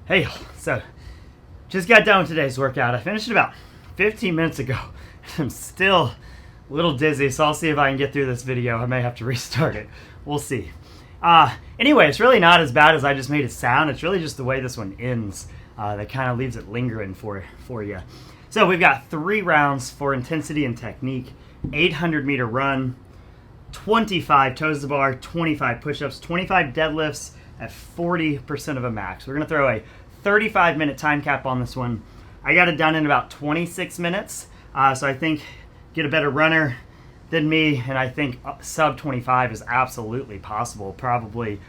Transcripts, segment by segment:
Hey, so just got done with today's workout. I finished it about 15 minutes ago. I'm still a little dizzy, so I'll see if I can get through this video. I may have to restart it. We'll see. Anyway, it's really not as bad as I just made it sound. It's really just the way this one ends that kind of leaves it lingering for you. So we've got 3 rounds for intensity and technique, 800-meter run, 25 toes to bar, 25 push-ups, 25 deadlifts at 40% of a max. We're going to throw a 35-minute time cap on this one. I got it done in about 26 minutes, so I think get a better runner than me, and I think sub 25 is absolutely possible, probably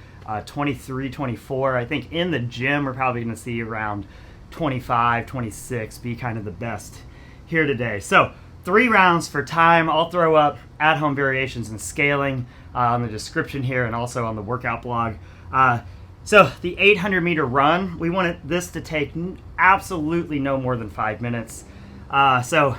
23, 24. I think in the gym we're probably going to see around 25, 26 be kind of the best here today. So 3 rounds for time. I'll throw up at-home variations and scaling on the description here and also on the workout blog. So the 800-meter run, we want this to take absolutely no more than 5 minutes. So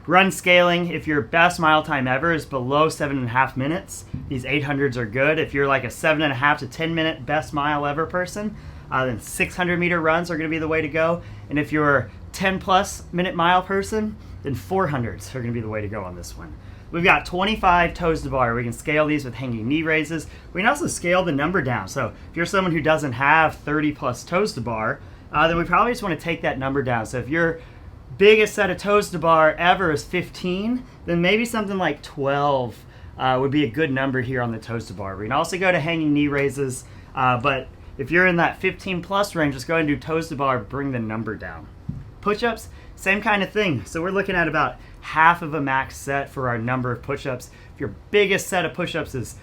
run scaling, if your best mile time ever is below 7.5 minutes, these 800s are good. If you're like a 7.5 to 10-minute best mile ever person, then 600-meter runs are going to be the way to go. And if you're 10-plus minute mile person, then 400s are going to be the way to go on this one. We've got 25 toes to bar. We can scale these with hanging knee raises. We can also scale the number down. So if you're someone who doesn't have 30 plus toes to bar, then we probably just want to take that number down. So if your biggest set of toes to bar ever is 15, then maybe something like 12 would be a good number here on the toes to bar. We can also go to hanging knee raises, but if you're in that 15 plus range, just go ahead and do toes to bar, bring the number down. Push-ups, same kind of thing. So we're looking at about half of a max set for our number of push-ups. If your biggest set of push-ups is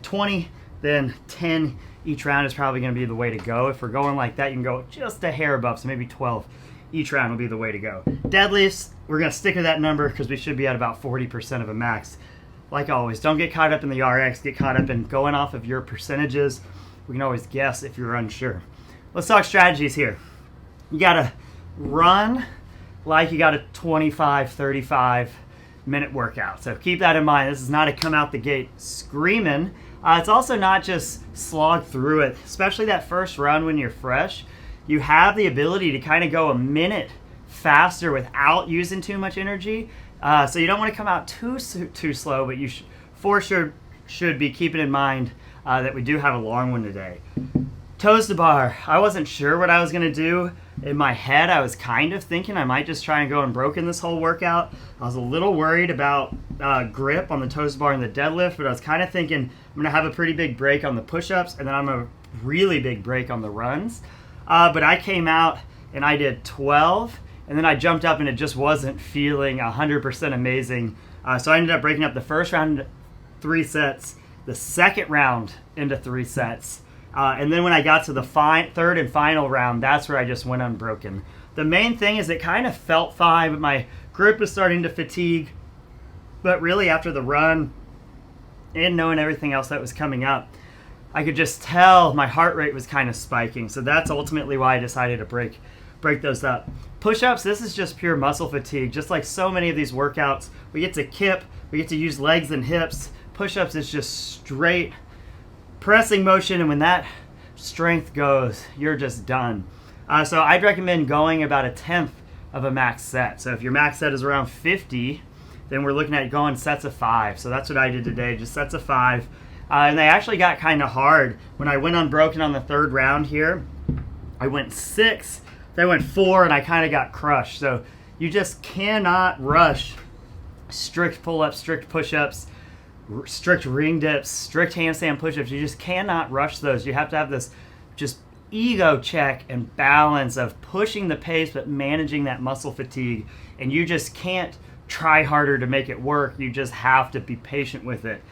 20, then 10 each round is probably going to be the way to go. If we're going like that, you can go just a hair above, so maybe 12 each round will be the way to go. Deadlifts, we're going to stick with that number because we should be at about 40% of a max. Like always, don't get caught up in the RX, get caught up in going off of your percentages. We can always guess if you're unsure. Let's talk strategies here. You got to run like you got a 25, 35 minute workout. So keep that in mind. This is not a come out the gate screaming. It's also not just slog through it, especially that first run when you're fresh. You have the ability to kind of go a minute faster without using too much energy. So you don't want to come out too slow, but you for sure should be keeping in mind that we do have a long one today. Toes to bar. I wasn't sure what I was going to do. In my head, I was kind of thinking I might just try and go unbroken this whole workout. I was a little worried about grip on the toes to bar and the deadlift, but I was kind of thinking I'm going to have a pretty big break on the push-ups, and then I'm a really big break on the runs. But I came out and I did 12, and then I jumped up and it just wasn't feeling 100% amazing. So I ended up breaking up the first round into 3 sets, the second round into 3 sets. And then when I got to the third and final round, that's where I just went unbroken. The main thing is it kind of felt fine, but my grip was starting to fatigue. But really after the run and knowing everything else that was coming up, I could just tell my heart rate was kind of spiking. So that's ultimately why I decided to break those up. Push-ups, this is just pure muscle fatigue. Just like so many of these workouts, we get to kip, we get to use legs and hips. Push-ups is just straight pressing motion, and when that strength goes, you're just done. So I'd recommend going about a 10th of a max set. So if your max set is around 50, then we're looking at going sets of 5. So that's what I did today, just sets of 5. And they actually got kind of hard. When I went unbroken on the 3rd round here, I went 6, then I went 4, and I kind of got crushed. So you just cannot rush strict pull-ups, strict push-ups, strict ring dips, strict handstand push-ups. You just cannot rush those. You have to have this just ego check and balance of pushing the pace but managing that muscle fatigue, and you just can't try harder to make it work. You just have to be patient with it.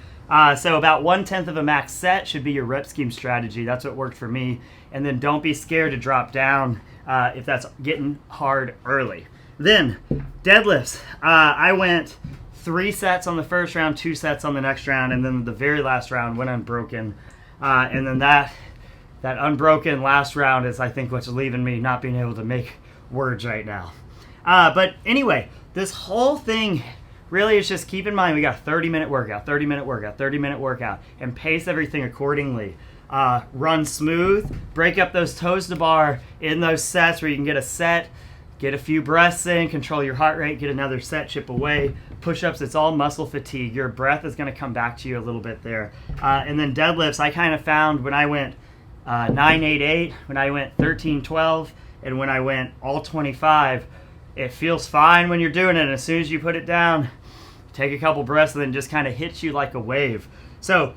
So about 1/10 of a max set should be your rep scheme strategy. That's what worked for me. And then don't be scared to drop down if that's getting hard early. Then deadlifts. I went 3 sets on the first round, 2 sets on the next round, and then the very last round went unbroken. And then that unbroken last round is, I think, what's leaving me not being able to make words right now. But anyway, this whole thing really is just keep in mind we got a 30-minute workout, 30-minute workout, 30-minute workout, and pace everything accordingly. run smooth, break up those toes to bar in those sets where you can get a set, get a few breaths in, control your heart rate, get another set, chip away. Push-ups, it's all muscle fatigue. Your breath is going to come back to you a little bit there. And then deadlifts, I kind of found when I went 9-8-8, when I went 13-12, and when I went all 25, it feels fine when you're doing it. And as soon as you put it down, take a couple breaths and then just kind of hits you like a wave. So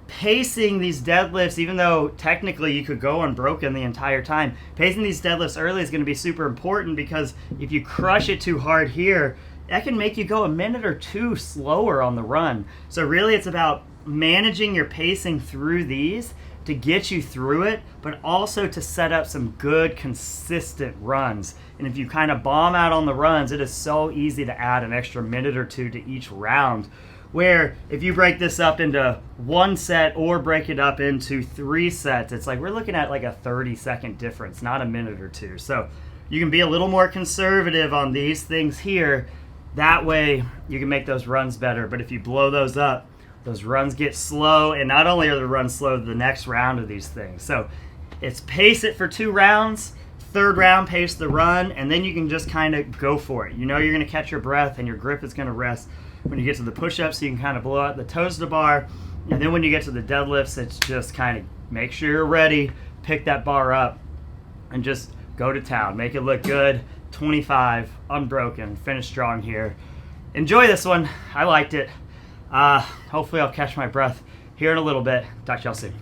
pacing these deadlifts, even though technically you could go unbroken the entire time, pacing these deadlifts early is going to be super important, because if you crush it too hard here, that can make you go a minute or two slower on the run. So really it's about managing your pacing through these to get you through it, but also to set up some good consistent runs. And if you kind of bomb out on the runs, it is so easy to add an extra minute or two to each round. Where if you break this up into one set or break it up into 3 sets, it's like we're looking at like a 30-second difference, not a minute or two. So you can be a little more conservative on these things here. That way you can make those runs better. But if you blow those up, those runs get slow, and not only are the runs slow, the next round of these things. So it's pace it for 2 rounds, 3rd round pace the run, and then you can just kind of go for it. You know you're going to catch your breath and your grip is going to rest when you get to the push-ups, so you can kind of blow out the toes to the bar. And then when you get to the deadlifts, it's just kind of make sure you're ready, pick that bar up, and just go to town. Make it look good. 25, unbroken, finish strong here. Enjoy this one. I liked it. Hopefully I'll catch my breath here in a little bit. Talk to y'all soon.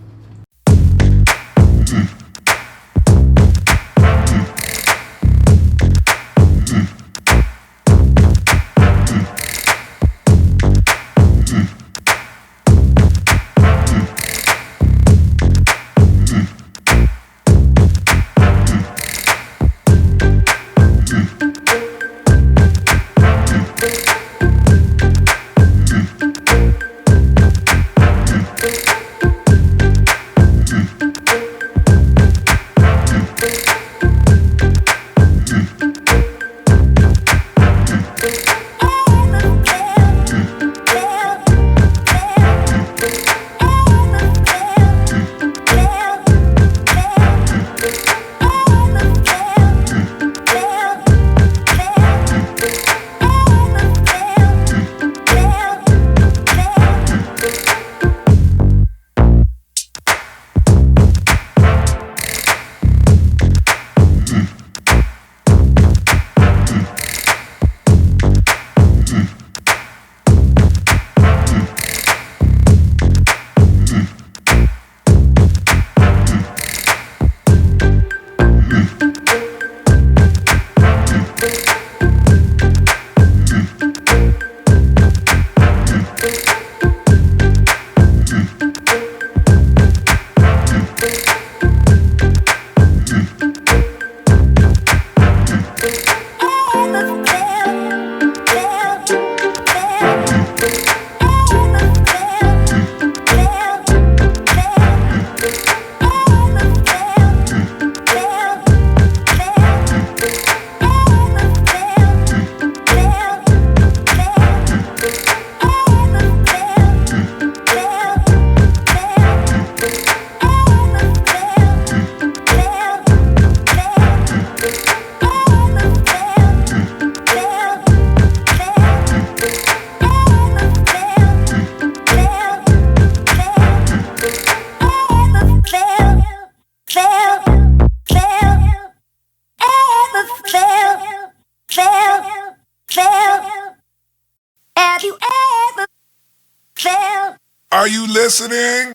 Are you listening?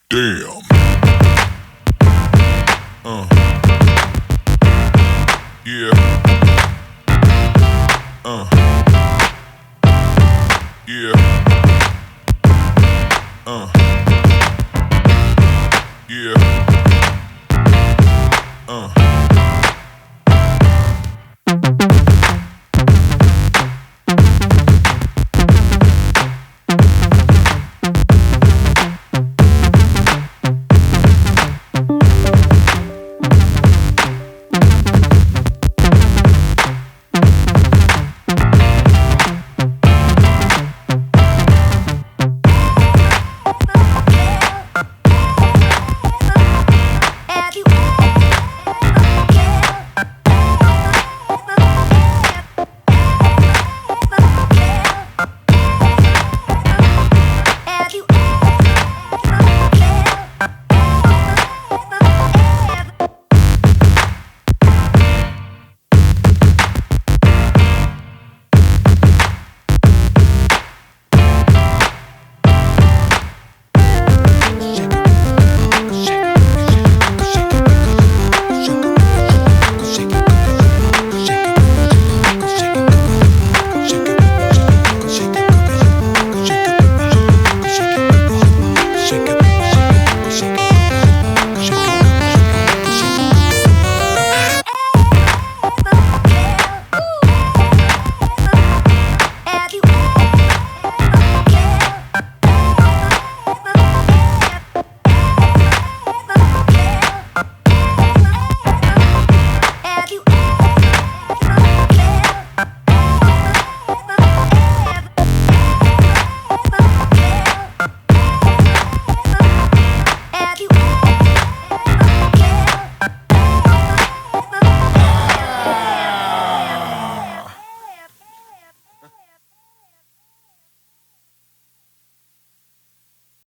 Damn.